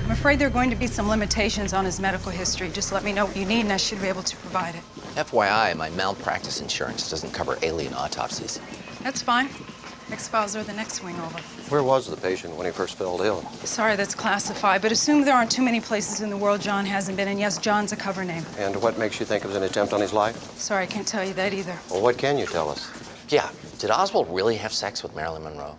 I'm afraid there are going to be some limitations on his medical history. Just let me know what you need and I should be able to provide it. FYI, my malpractice insurance doesn't cover alien autopsies. That's fine. X-Files are the next swing over. Where was the patient when he first fell ill? Sorry, that's classified, but assume there aren't too many places in the world John hasn't been, and yes, John's a cover name. And what makes you think it was an attempt on his life? Sorry, I can't tell you that either. Well, what can you tell us? Yeah, did Oswald really have sex with Marilyn Monroe?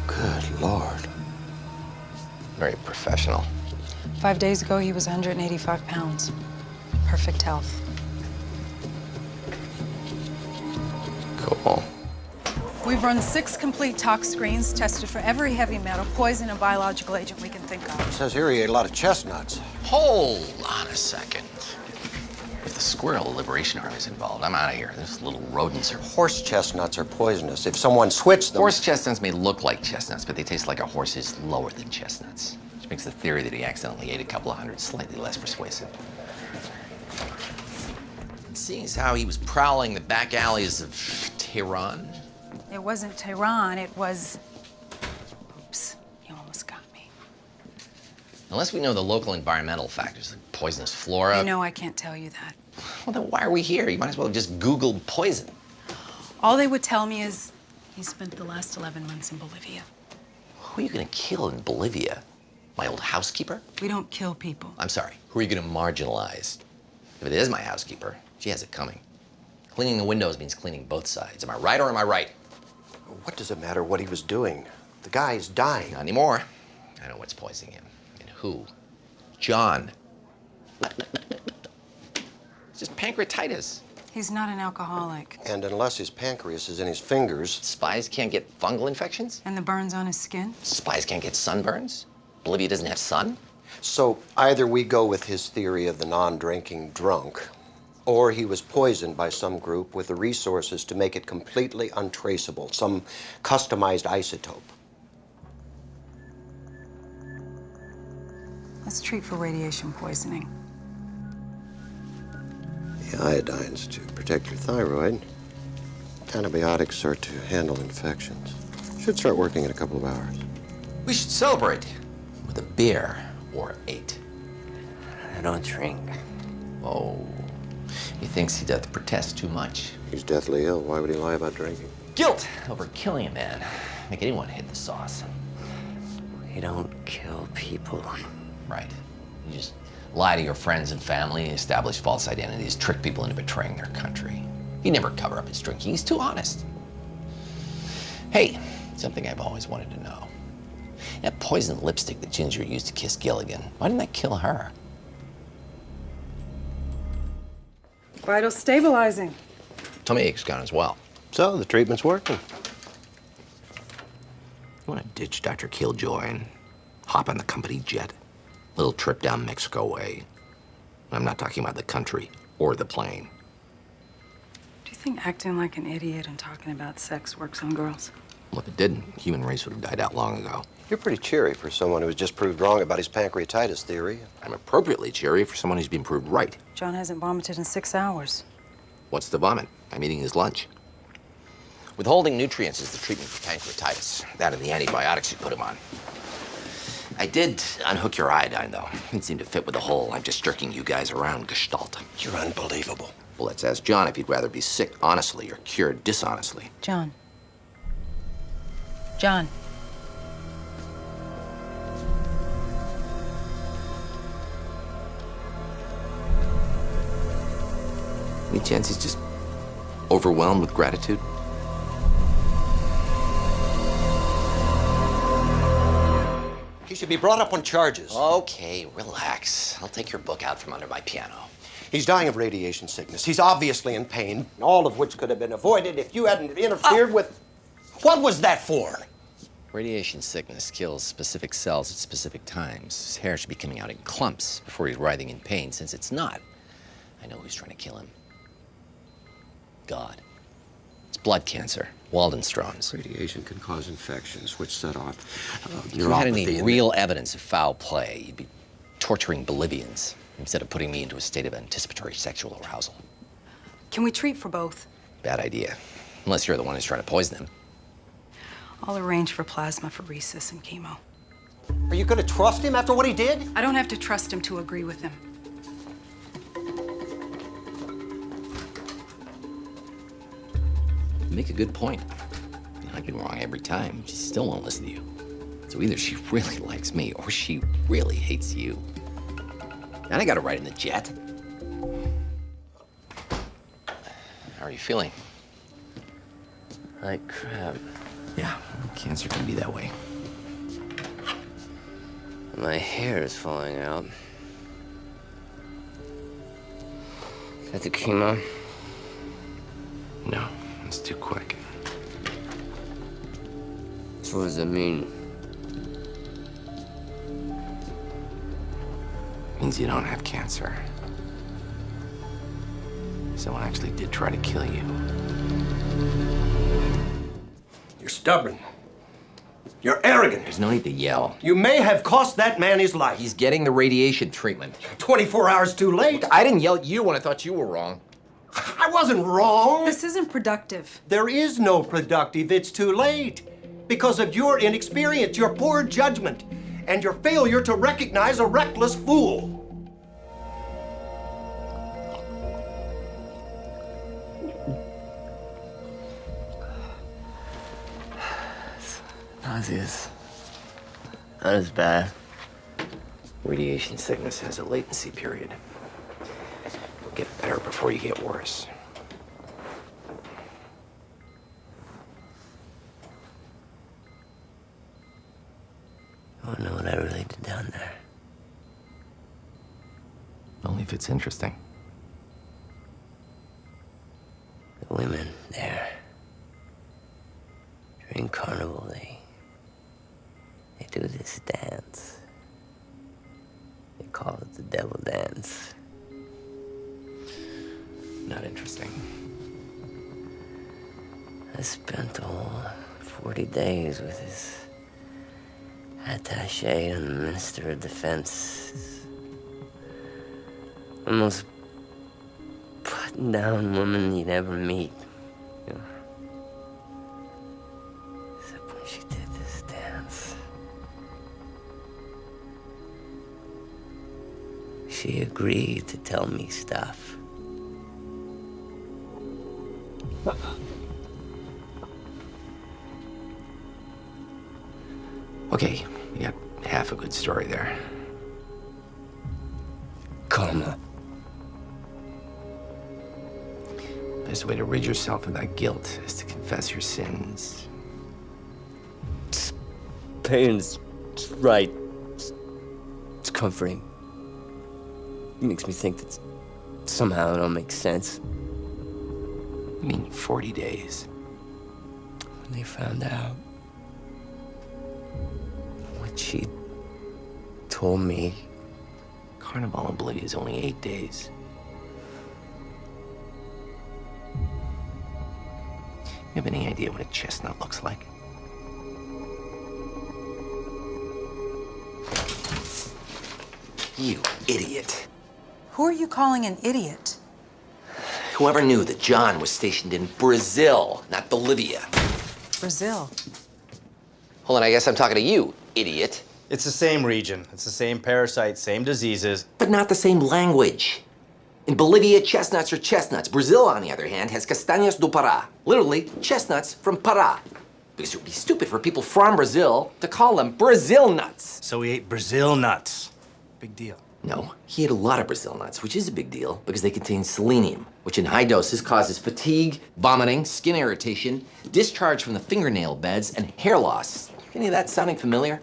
Good Lord. Very professional. 5 days ago, he was 185 pounds. Perfect health. Cool. We've run 6 complete tox screens, tested for every heavy metal, poison, and biological agent we can think of. It says here he ate a lot of chestnuts. Hold on a second. If the Squirrel Liberation Army's involved, I'm out of here. Those little rodents are... Horse chestnuts are poisonous. If someone switched them... Horse chestnuts may look like chestnuts, but they taste like a horse's lower than chestnuts. Which makes the theory that he accidentally ate a couple of hundred slightly less persuasive. Seeing as how he was prowling the back alleys of Tehran. It wasn't Tehran, it was... Oops, you almost got me. Unless we know the local environmental factors, like poisonous flora... You know I can't tell you that. Well, then why are we here? You might as well have just Googled poison. All they would tell me is he spent the last 11 months in Bolivia. Who are you gonna kill in Bolivia? My old housekeeper? We don't kill people. I'm sorry, who are you gonna marginalize? If it is my housekeeper, she has it coming. Cleaning the windows means cleaning both sides. Am I right or am I right? What does it matter what he was doing? The guy's dying. Not anymore. I know what's poisoning him. And who? John. It's just pancreatitis. He's not an alcoholic. And unless his pancreas is in his fingers... Spies can't get fungal infections? And the burns on his skin? Spies can't get sunburns? Bolivia doesn't have sun? So either we go with his theory of the non-drinking drunk, or he was poisoned by some group with the resources to make it completely untraceable, some customized isotope. Let's treat for radiation poisoning. The iodine's to protect your thyroid. Antibiotics are to handle infections. Should start working in a couple of hours. We should celebrate with a beer or 8. I don't drink. Oh, he thinks he doth protest too much. He's deathly ill. Why would he lie about drinking? Guilt over killing a man. Make anyone hit the sauce. We don't kill people. Right. You just lie to your friends and family, establish false identities, trick people into betraying their country. He'd never cover up his drinking. He's too honest. Hey, something I've always wanted to know. That poison lipstick that Ginger used to kiss Gilligan, why didn't that kill her? Vital stabilizing. Tummy ache's gone as well. So, the treatment's working. You want to ditch Dr. Killjoy and hop on the company jet? Little trip down Mexico way. I'm not talking about the country or the plane. Do you think acting like an idiot and talking about sex works on girls? Well, if it didn't, the human race would have died out long ago. You're pretty cheery for someone who was just proved wrong about his pancreatitis theory. I'm appropriately cheery for someone who's been proved right. John hasn't vomited in 6 hours. What's the vomit? I'm eating his lunch. Withholding nutrients is the treatment for pancreatitis. That and the antibiotics you put him on. I did unhook your iodine, though. It seemed to fit with the whole I'm just jerking you guys around gestalt. You're unbelievable. Well, let's ask John if he'd rather be sick honestly or cured dishonestly. John. John. Any chance he's just overwhelmed with gratitude? He should be brought up on charges. Okay, relax. I'll take your book out from under my piano. He's dying of radiation sickness. He's obviously in pain, all of which could have been avoided if you hadn't interfered with... What was that for? Radiation sickness kills specific cells at specific times. His hair should be coming out in clumps before he's writhing in pain. Since it's not, I know who's trying to kill him. God. It's blood cancer. Waldenstrom's. Radiation can cause infections, which set off If you had neuropathy any and- real evidence of foul play, you'd be torturing Bolivians instead of putting me into a state of anticipatory sexual arousal. Can we treat for both? Bad idea. Unless you're the one who's trying to poison him. I'll arrange for plasmapheresis and chemo. Are you going to trust him after what he did? I don't have to trust him to agree with him. You make a good point. I've been wrong every time. She still won't listen to you. So either she really likes me or she really hates you. And I got to ride in the jet. How are you feeling? Like crap. Yeah, cancer can be that way. My hair is falling out. Is that the chemo? No, it's too quick. So what does that mean? Means you don't have cancer. Someone actually did try to kill you. You're stubborn. You're arrogant. There's no need to yell. You may have cost that man his life. He's getting the radiation treatment. 24 hours too late. I didn't yell at you when I thought you were wrong. I wasn't wrong. This isn't productive. There is no productive. It's too late. Because of your inexperience, your poor judgment, and your failure to recognize a reckless fool. Nauseous. Not as bad. Radiation sickness has a latency period. You'll get better before you get worse. I want to know what I really did down there. Only if it's interesting. The women there, during carnival, they do this dance. They call it the devil dance. Not interesting. I spent all 40 days with his attaché and the Minister of Defense. The most button-down woman you'd ever meet. You know? Except when she did this dance. She agreed to tell me stuff. Okay, you got half a good story there. Karma. Best way to rid yourself of that guilt is to confess your sins. Pain's right. It's comforting. It makes me think that somehow it all makes sense. I mean, 40 days. When they found out what she told me. Carnival in Bolivia is only 8 days. You have any idea what a chestnut looks like? You idiot. Who are you calling an idiot? Whoever knew that John was stationed in Brazil, not Bolivia. Brazil. Hold on, I guess I'm talking to you, idiot. It's the same region. It's the same parasites, same diseases. But not the same language. In Bolivia, chestnuts are chestnuts. Brazil, on the other hand, has castañas do Pará. Literally, chestnuts from Pará. Because it would be stupid for people from Brazil to call them Brazil nuts. So we ate Brazil nuts. Big deal. No, he ate a lot of Brazil nuts, which is a big deal because they contain selenium, which in high doses causes fatigue, vomiting, skin irritation, discharge from the fingernail beds, and hair loss. Any of that sounding familiar?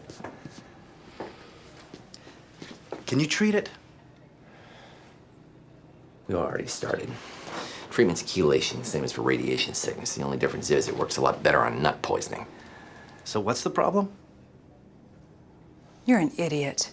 Can you treat it? We already started. Treatment's chelation, same as for radiation sickness. The only difference is it works a lot better on nut poisoning. So what's the problem? You're an idiot.